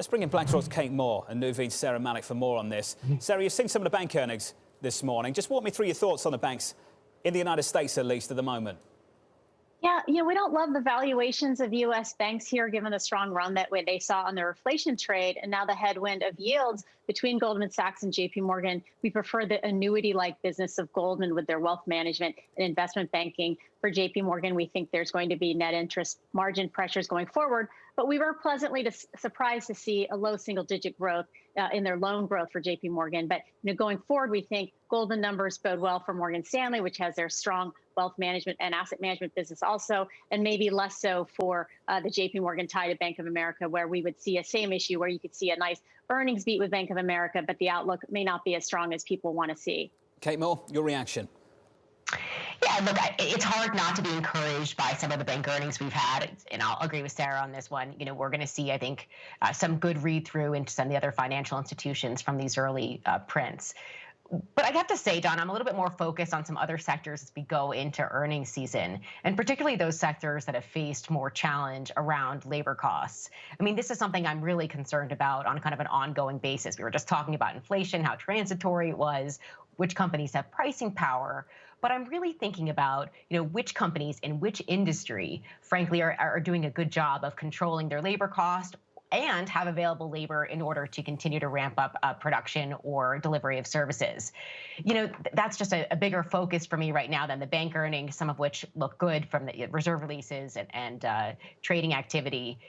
Let's bring in Blackrock's Kate Moore and Nuveen's Saira Malik for more on this. Saira, you've seen some of the bank earnings this morning. Just walk me through your thoughts on the banks in the United States, at least at the moment. Yeah, we don't love the valuations of U.S. banks here, given the strong run that they saw on their inflation trade, and now the headwind of yields between Goldman Sachs and J.P. Morgan. We prefer the annuity-like business of Goldman with their wealth management and investment banking. For J.P. Morgan, we think there's going to be net interest margin pressures going forward, but we were pleasantly surprised to see a low single-digit growth in their loan growth for J.P. Morgan. But going forward, we think Goldman numbers bode well for Morgan Stanley, which has their strong wealth management and asset management business also, and maybe less so for the J.P. Morgan tie to Bank of America, where we would see a same issue where you could see a nice earnings beat with Bank of America, but the outlook may not be as strong as people want to see. Kate Moore, your reaction? Yeah, look, it's hard not to be encouraged by some of the bank earnings we've had, and I'll agree with Saira on this one. We're going to see, I think, some good read-through into some of the other financial institutions from these early prints. But I have to say, Don, I'm a little bit more focused on some other sectors as we go into earnings season, and particularly those sectors that have faced more challenge around labor costs. I mean, this is something I'm really concerned about on kind of an ongoing basis. We were just talking about inflation, how transitory it was, which companies have pricing power. But I'm really thinking about, which companies in which industry, frankly, are doing a good job of controlling their labor cost and have available labor in order to continue to ramp up production or delivery of services. That's just a bigger focus for me right now than the bank earnings, some of which look good from the reserve releases and trading activity.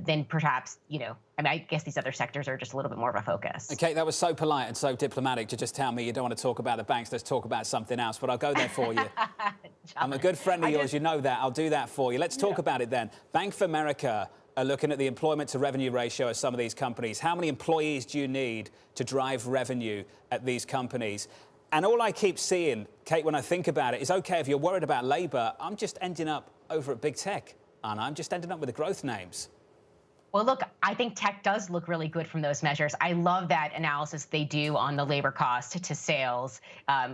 Then perhaps, I guess these other sectors are just a little bit more of a focus. Okay, that was so polite and so diplomatic to just tell me you don't want to talk about the banks, let's talk about something else, but I'll go there for you. I'm a good friend of yours, you know that. I'll do that for you. Let's talk about it then. Bank of America are looking at the employment to revenue ratio of some of these companies. How many employees do you need to drive revenue at these companies? And all I keep seeing, Kate, when I think about it, is okay, if you're worried about labor, I'm just ending up over at big tech, and I'm just ending up with the growth names. Well, look, I think tech does look really good from those measures. I love that analysis they do on the labor cost to sales.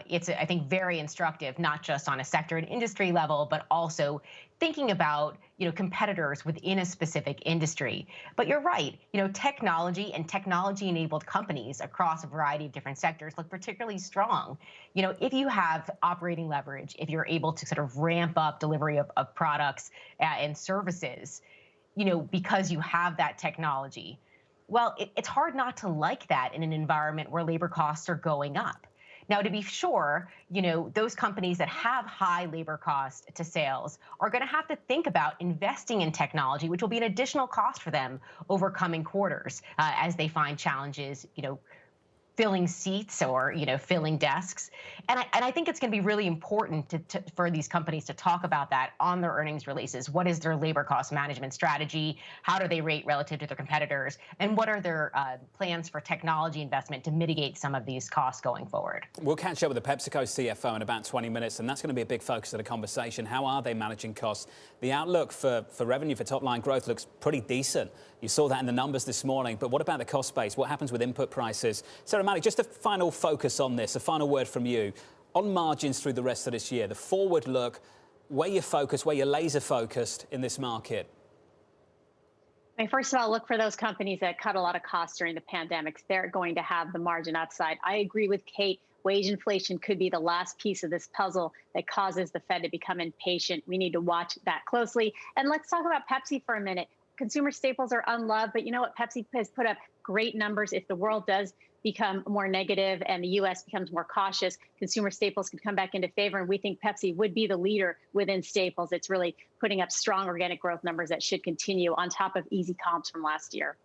It's, I think, very instructive, not just on a sector and industry level, but also thinking about, competitors within a specific industry. But you're right, technology and technology-enabled companies across a variety of different sectors look particularly strong. If you have operating leverage, if you're able to sort of ramp up delivery of products and services, because you have that technology, well, it's hard not to like that in an environment where labor costs are going up. Now, to be sure, those companies that have high labor cost to sales are going to have to think about investing in technology, which will be an additional cost for them over coming quarters as they find challenges, filling seats or, filling desks. And I think it's going to be really important for these companies to talk about that on their earnings releases. What is their labor cost management strategy? How do they rate relative to their competitors? And what are their plans for technology investment to mitigate some of these costs going forward? We'll catch up with the PepsiCo CFO in about 20 minutes, and that's going to be a big focus of the conversation. How are they managing costs? The outlook for revenue, for top-line growth looks pretty decent. You saw that in the numbers this morning, but what about the cost base? What happens with input prices? Saira Malik, just a final focus on this, a final word from you. On margins through the rest of this year, the forward look, where you're focused, where you're laser focused in this market. First of all, look for those companies that cut a lot of costs during the pandemic. They're going to have the margin upside. I agree with Kate. Wage inflation could be the last piece of this puzzle that causes the Fed to become impatient. We need to watch that closely. And let's talk about Pepsi for a minute. Consumer staples are unloved, but you know what? Pepsi has put up great numbers. If the world does become more negative and the U.S. becomes more cautious, consumer staples could come back into favor. And we think Pepsi would be the leader within staples. It's really putting up strong organic growth numbers that should continue on top of easy comps from last year.